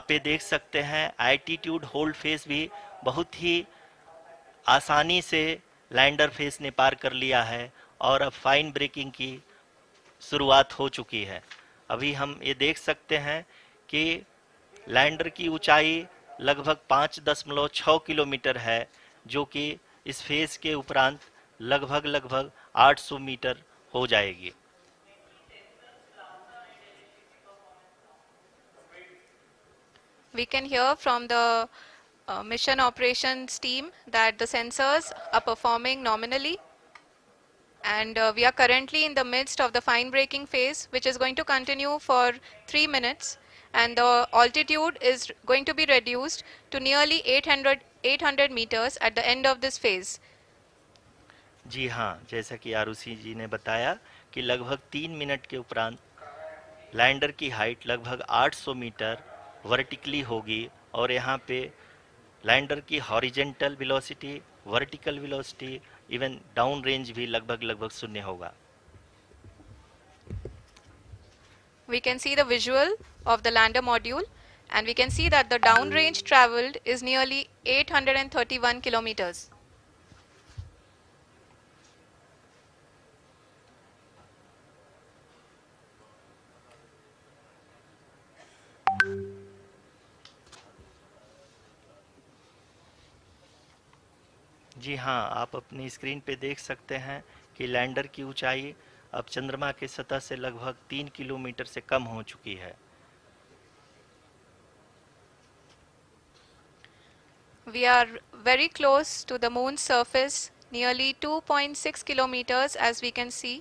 आप ये देख सकते हैं एल्टीट्यूड होल्ड फेज भी बहुत ही आसानी से लैंडर फेज ने पार कर लिया है और अब फाइन ब्रेकिंग की शुरुआत हो चुकी है। अभी हम ये देख सकते हैं कि लैंडर की ऊंचाई लगभग 5.6 किलोमीटर है, जो कि इस फेज के उपरांत लगभग लगभग 800 मीटर हो जाएगी। We can hear from the mission operations team that the sensors are performing nominally, and we are currently in the midst of the fine braking phase, which is going to continue for 3 minutes, and the altitude is going to be reduced to nearly 800 meters at the end of this phase. जी हाँ, जैसा कि आरुषि जी ने बताया कि लगभग 3 minute के उपरांत lander की हाइट लगभग 800 मीटर वर्टिकली होगी और यहाँ पे लैंडर की horizontal velocity, vertical velocity, even down range भी लगभग लगभग शून्य होगा। We can see the visual of the lander module, and we can see that the downrange traveled is nearly 831 kilometers. जी हाँ, आप अपनी स्क्रीन पे देख सकते हैं कि लैंडर की ऊंचाई अब चंद्रमा की सतह से लगभग 3 किलोमीटर से कम हो चुकी है। We are very close to the moon's surface, nearly 2.6 kilometers as we can see.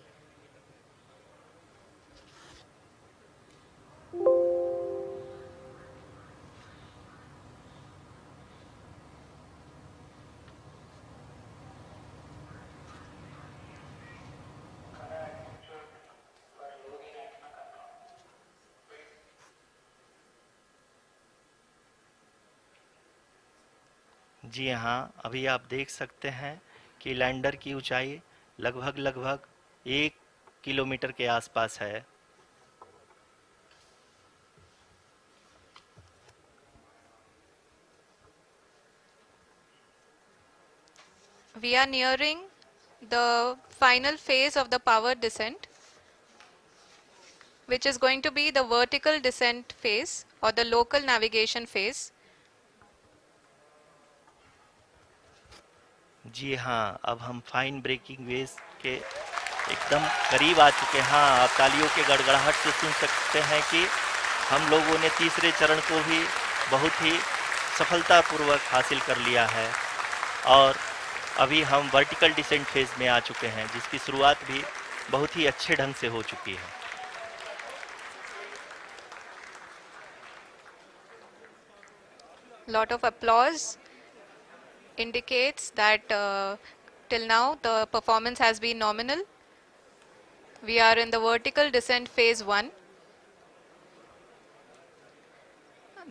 जी हाँ, अभी आप देख सकते हैं कि लैंडर की ऊंचाई लगभग लगभग 1 किलोमीटर के आसपास है। We are nearing the final phase of the power descent, which is going to be the vertical descent phase or the local navigation phase. जी हाँ, अब हम फाइन ब्रेकिंग वेव के एकदम करीब आ चुके हैं। हाँ, आप तालियों के गड़गड़ाहट से सुन सकते हैं कि हम लोगों ने तीसरे चरण को भी बहुत ही सफलतापूर्वक हासिल कर लिया है और अभी हम वर्टिकल डिसेंट फेज में आ चुके हैं, जिसकी शुरुआत भी बहुत ही अच्छे ढंग से हो चुकी है। Lot of applause indicates that till now the performance has been nominal. We are in the vertical descent phase 1.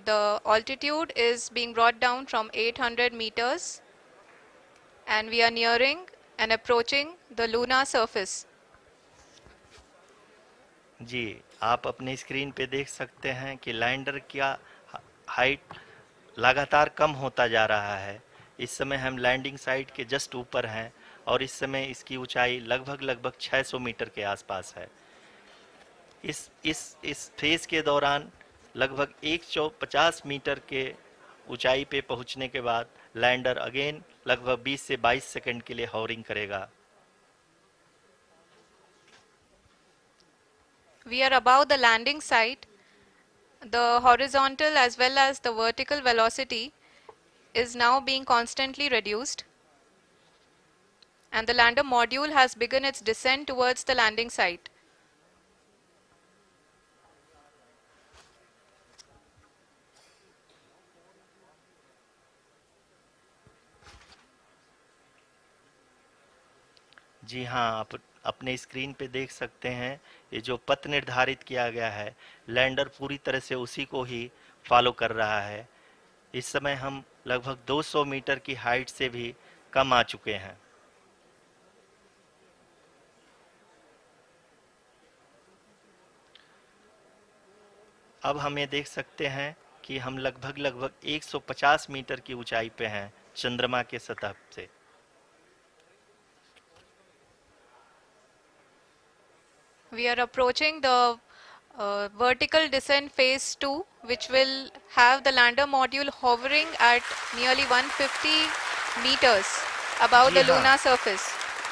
The altitude is being brought down from 800 meters, and we are nearing and approaching the lunar surface. जी, आप अपने screen पे देख सकते हैं कि lander का height लगातार कम होता जा रहा है। इस समय हम लैंडिंग साइट के जस्ट ऊपर हैं और इस समय इसकी ऊंचाई लगभग लगभग 600 मीटर के आसपास है। इस फेज के दौरान लगभग 150 मीटर के ऊंचाई पे पहुंचने के बाद लैंडर अगेन लगभग 20 से 22 सेकंड के लिए हॉवरिंग करेगा। We are above the landing site. The horizontal as well as the vertical velocity is now being constantly reduced, and the lander module has begun its descent towards the landing site. जी हाँ, आप अपने screen पे देख सकते हैं ये जो पथ निर्धारित किया गया है, लैंडर पूरी तरह से उसी को ही फॉलो कर रहा है। इस समय हम लगभग 200 मीटर की हाइट से भी कम आ चुके हैं। अब हम ये देख सकते हैं कि हम लगभग 150 मीटर की ऊंचाई पे हैं चंद्रमा के सतह से। We are approaching the vertical descent phase 2, which will have the lander module hovering at nearly 150 meters above ji the हाँ, lunar surface.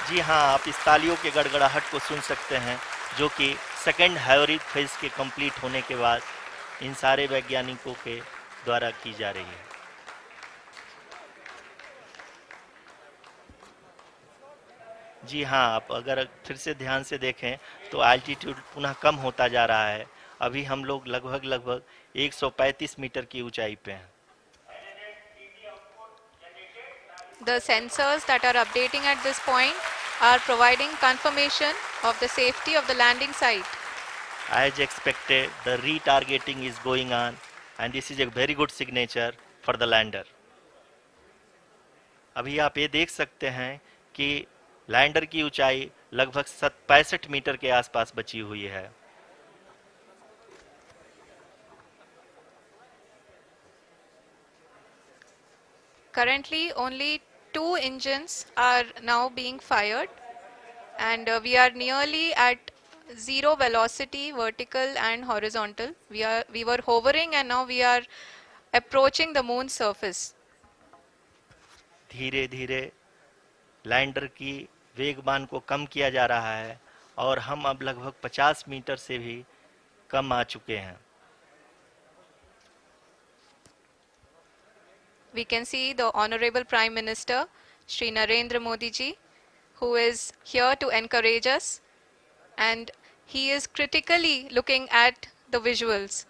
जी हाँ, आप इस तालियों के गड़गड़ाहट को सुन सकते हैं, जो कि सेकंड हाइब्रिड फेज के कंप्लीट होने के बाद इन सारे वैज्ञानिकों के द्वारा की जा रही है। जी हाँ, आप अगर फिर से ध्यान से देखें तो एल्टीट्यूड पुनः कम होता जा रहा है। अभी हम लोग लगभग 135 मीटर की ऊंचाई पे हैं। The sensors that are updating at this point are providing confirmation of the safety of the landing site. As expected, the retargeting is going on and this is a very good signature for the lander. अभी आप ये देख सकते हैं कि lander की ऊंचाई लगभग 65 मीटर के आसपास बची हुई है। Currently, only 2 engines are now being fired, and we are nearly at zero velocity, vertical and horizontal. We were hovering, and now we are approaching the moon's surface. धीरे धीरे लैंडर की वेगमान को कम किया जा रहा है और हम अब लगभग 50 मीटर से भी कम आ चुके हैं। We can see the Honorable Prime Minister, Shri Narendra Modi ji, who is here to encourage us, and he is critically looking at the visuals.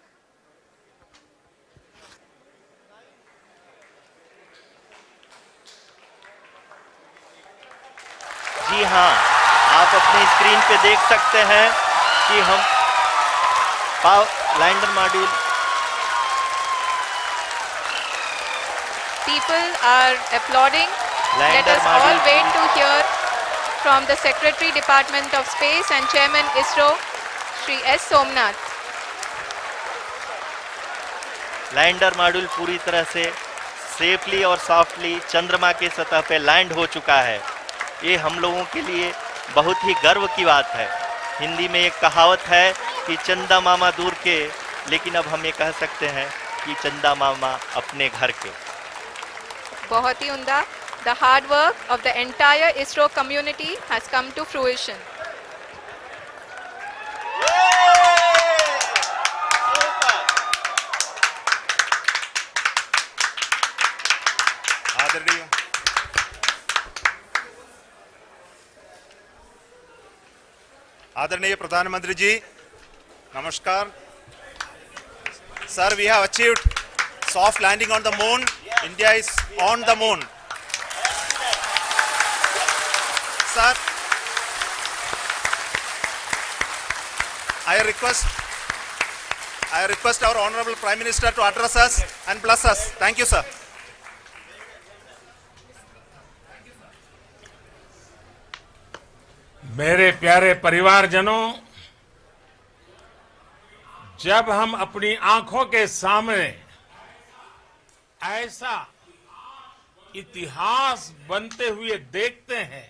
जी हाँ, आप अपनी स्क्रीन पे देख सकते हैं कि हम lander module People are applauding. Let us all wait to hear from the Secretary Department of Space and Chairman ISRO, Shri S. Somnath. Lander module पूरी तरह से सेफली और सॉफ्टली चंद्रमा के सतह पे लैंड हो चुका है। ये हम लोगों के लिए बहुत ही गर्व की बात है। हिंदी में एक कहावत है कि चंदा मामा दूर के, लेकिन अब हम ये कह सकते हैं कि चंदा मामा अपने घर के। बहुत ही उम्दा. The hard work of the entire ISRO community has come to fruition. आदरणीय प्रधानमंत्री जी, नमस्कार. Sir, we have achieved soft landing on the moon. India is on the moon. Sir, I request our Honorable Prime Minister to address us and bless us. Thank you, sir. मेरे प्यारे परिवारजनों, जब हम अपनी आंखों के सामने ऐसा इतिहास बनते हुए देखते हैं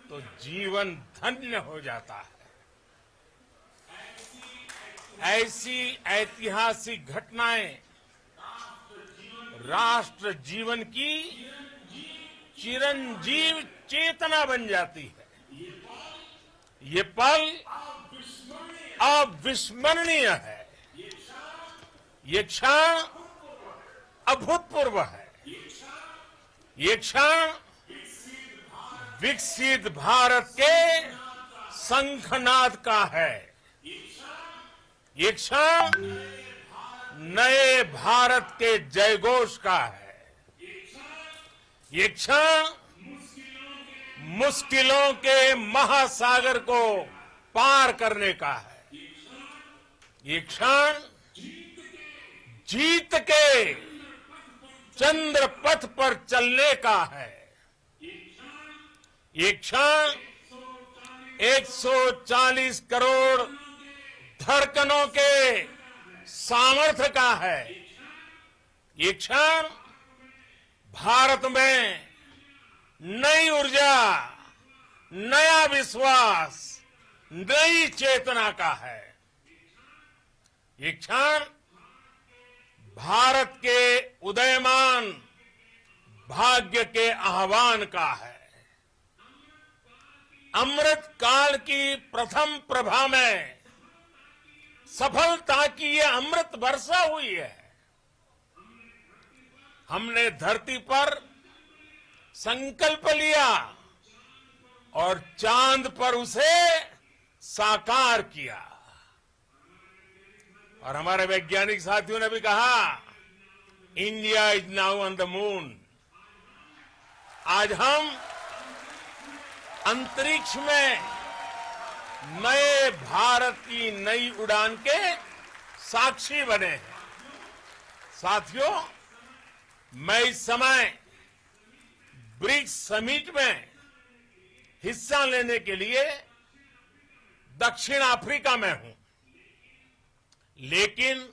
तो जीवन धन्य हो जाता है। ऐसी ऐतिहासिक घटनाएं राष्ट्र जीवन की चिरंजीव चेतना बन जाती है। ये पल अविस्मरणीय है। ये क्षण अभूतपूर्व है। ये क्षण विकसित भारत के शंखनाद का है। ये क्षण नए भारत के जयघोष का है। ये क्षण मुश्किलों के महासागर को पार करने का है। ये क्षण जीत के चंद्र पथ पर चलने का है। ये क्षण 140 करोड़ धड़कनों के सामर्थ्य का है। ये क्षण भारत में नई ऊर्जा, नया विश्वास, नई चेतना का है। ये क्षण भारत के उदयमान भाग्य के आह्वान का है। अमृत काल की प्रथम प्रभा में सफलता की ये अमृत वर्षा हुई है। हमने धरती पर संकल्प लिया और चांद पर उसे साकार किया। और हमारे वैज्ञानिक साथियों ने भी कहा, India is now on the moon. आज हम अंतरिक्ष में नए भारत की नई उड़ान के साक्षी बने हैं। साथियों, मैं इस समय ब्रिक्स समिट में हिस्सा लेने के लिए दक्षिण अफ्रीका में हूं, लेकिन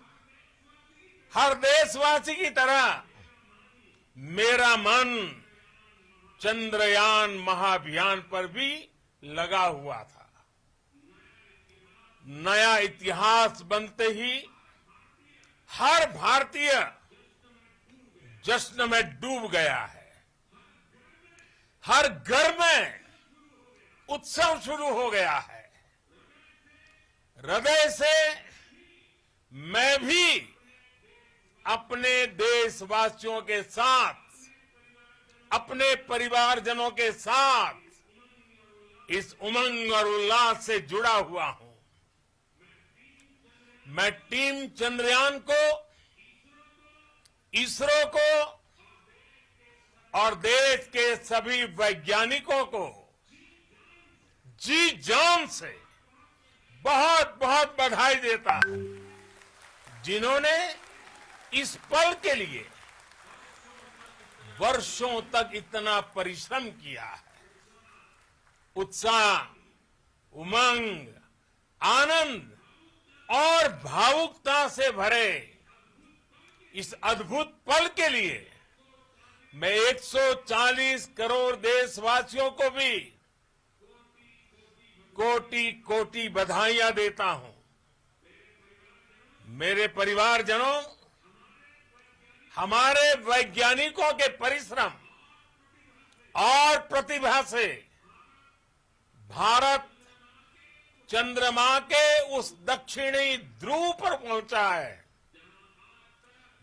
हर देशवासी की तरह मेरा मन चंद्रयान महाअभियान पर भी लगा हुआ था। नया इतिहास बनते ही हर भारतीय जश्न में डूब गया है। हर घर में उत्सव शुरू हो गया है। हृदय से मैं भी अपने देशवासियों के साथ, अपने परिवारजनों के साथ इस उमंग और उल्लास से जुड़ा हुआ हूं। मैं टीम चंद्रयान को, इसरो को और देश के सभी वैज्ञानिकों को जी जान से बहुत बहुत बधाई देता हूं, जिन्होंने इस पल के लिए वर्षों तक इतना परिश्रम किया है। उत्साह, उमंग, आनंद और भावुकता से भरे इस अद्भुत पल के लिए मैं 140 करोड़ देशवासियों को भी कोटि कोटि बधाइयां देता हूं। मेरे परिवारजनों, हमारे वैज्ञानिकों के परिश्रम और प्रतिभा से भारत चंद्रमा के उस दक्षिणी ध्रुव पर पहुंचा है,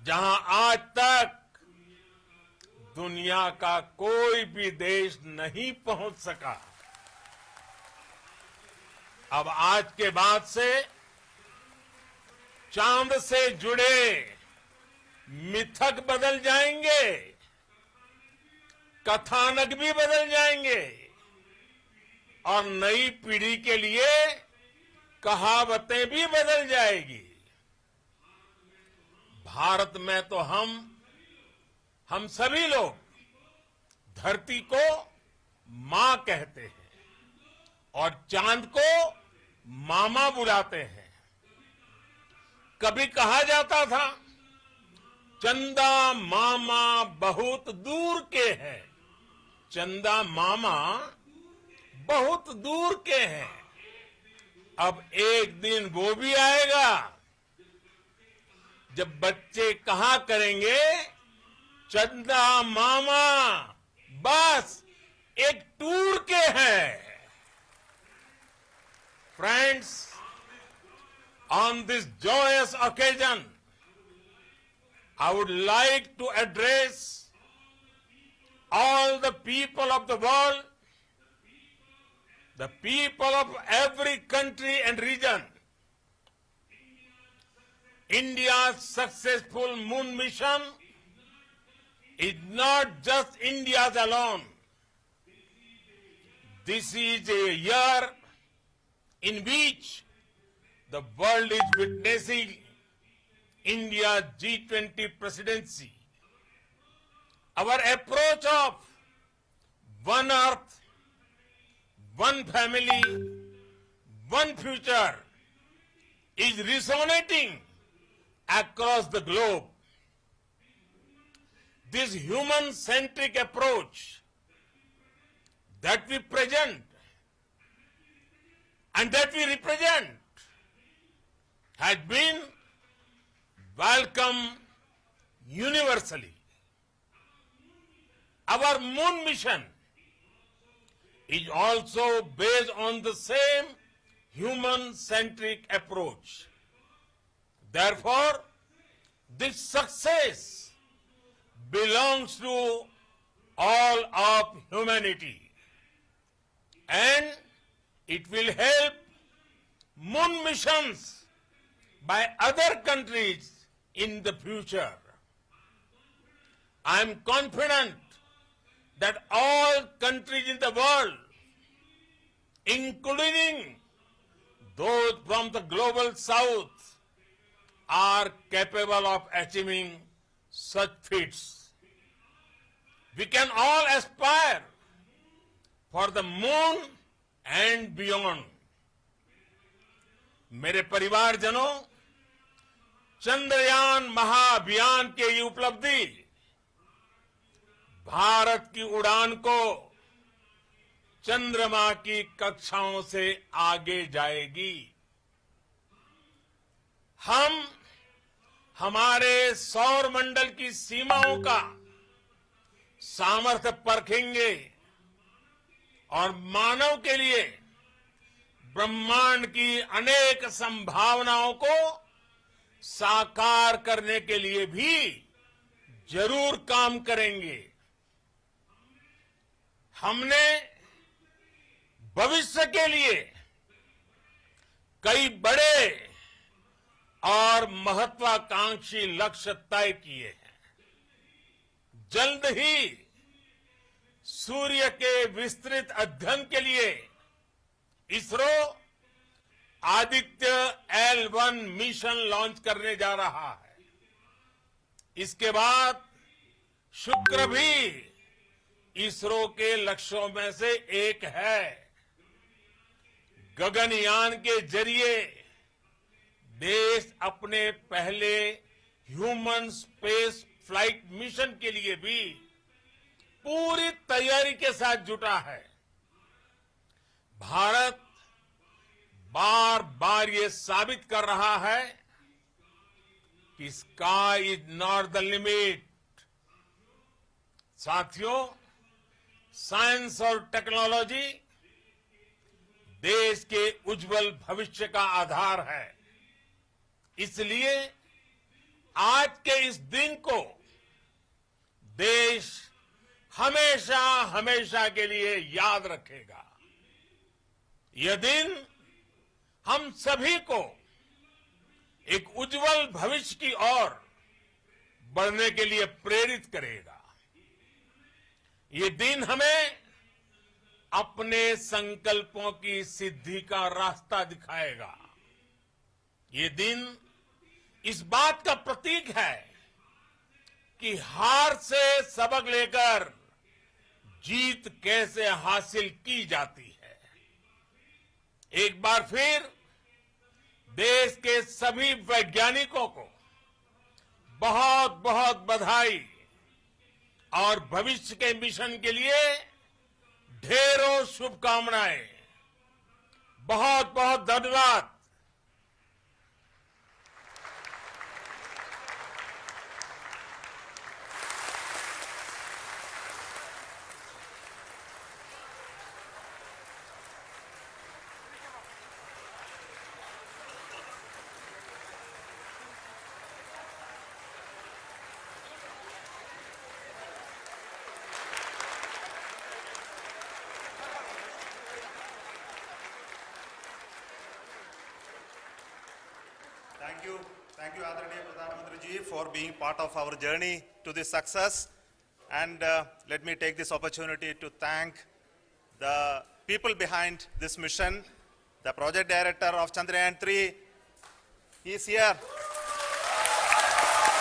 जहां आज तक दुनिया का कोई भी देश नहीं पहुंच सका। अब आज के बाद से चांद से जुड़े मिथक बदल जाएंगे, कथानक भी बदल जाएंगे और नई पीढ़ी के लिए कहावतें भी बदल जाएगी। भारत में तो हम सभी लोग धरती को मां कहते हैं और चांद को मामा बुलाते हैं। कभी कहा जाता था, चंदा मामा बहुत दूर के हैं। चंदा मामा बहुत दूर के हैं। अब एक दिन वो भी आएगा जब बच्चे कहा करेंगे, चंदा मामा बस एक टूर के हैं। Friends, on this joyous occasion, I would like to address all the people of the world, the people of every country and region. India's successful moon mission is not just India's alone. This is a year in which the world is witnessing India's G20 presidency. Our approach of one earth, one family, one future is resonating across the globe. This human-centric approach that we present and that we represent has been welcomed universally. Our moon mission is also based on the same human-centric approach. Therefore, this success belongs to all of humanity, and it will help moon missions by other countries in the future. I am confident that all countries in the world, including those from the global south, are capable of achieving such feats. We can all aspire for the moon and beyond. मेरे परिवारजनों, चंद्रयान महाअभियान के ये उपलब्धि भारत की उड़ान को चंद्रमा की कक्षाओं से आगे जाएगी। हम हमारे सौर मंडल की सीमाओं का सामर्थ्य परखेंगे और मानव के लिए ब्रह्मांड की अनेक संभावनाओं को साकार करने के लिए भी जरूर काम करेंगे। हमने भविष्य के लिए कई बड़े और महत्वाकांक्षी लक्ष्य तय किए हैं। जल्द ही सूर्य के विस्तृत अध्ययन के लिए ISRO Aditya L1 mission launch करने जा रहा है। इसके बाद शुक्र भी इसरो के लक्ष्यों में से एक है। गगनयान के जरिए देश अपने पहले ह्यूमन स्पेस फ्लाइट मिशन के लिए भी पूरी तैयारी के साथ जुटा है। भारत बार बार ये साबित कर रहा है कि sky is not the limit. साथियों, साइंस और टेक्नोलॉजी देश के उज्जवल भविष्य का आधार है। इसलिए आज के इस दिन को देश हमेशा हमेशा के लिए याद रखेगा। यह दिन हम सभी को एक उज्जवल भविष्य की ओर बढ़ने के लिए प्रेरित करेगा। ये दिन हमें अपने संकल्पों की सिद्धि का रास्ता दिखाएगा। ये दिन इस बात का प्रतीक है कि हार से सबक लेकर जीत कैसे हासिल की जाती है। एक बार फिर देश के सभी वैज्ञानिकों को बहुत बहुत बधाई और भविष्य के मिशन के लिए ढेरों शुभकामनाएं। बहुत बहुत धन्यवाद। Thank you, Adaraniya Pradhan Mantri ji, for being part of our journey to this success. And let me take this opportunity to thank the people behind this mission, the project director of Chandrayaan 3. He is here.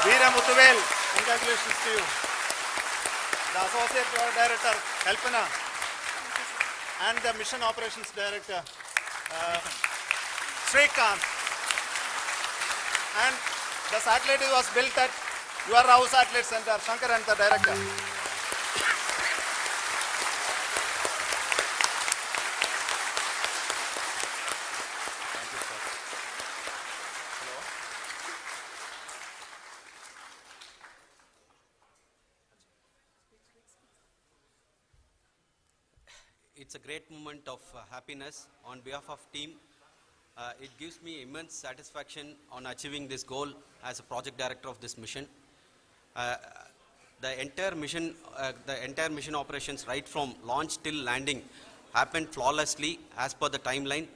Veera Muthuvel, congratulations to you. The associate project director, Kalpana, and the mission operations director, Srikanth. And The satellite was built at your Rao Satellite Center, Shankar and the director. Thank you, sir. Hello. It's a great moment of happiness on behalf of team. It gives me immense satisfaction on achieving this goal as a project director of this mission. The entire mission operations right from launch till landing happened flawlessly as per the timeline,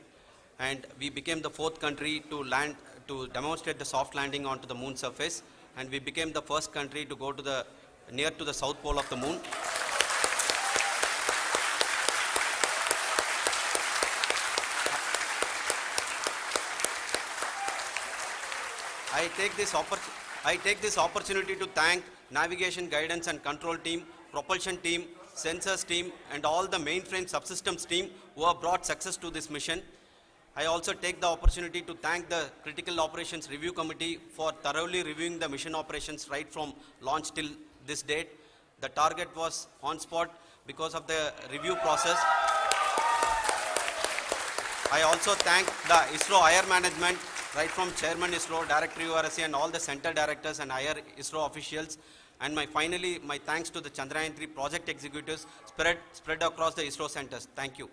and we became the 4th country to land to demonstrate the soft landing onto the moon surface, and we became the first country to go to the near to the south pole of the moon. I take this opportunity to thank navigation, guidance and control team, propulsion team, sensors team and all the mainframe subsystems team who have brought success to this mission. I also take the opportunity to thank the Critical Operations Review Committee for thoroughly reviewing the mission operations right from launch till this date. The target was on spot because of the review process. I also thank the ISRO IR management, right from Chairman ISRO, Director URSC and all the center directors and IR ISRO officials. And finally, my thanks to the Chandrayaan-3 project executives spread across the ISRO centers. Thank you.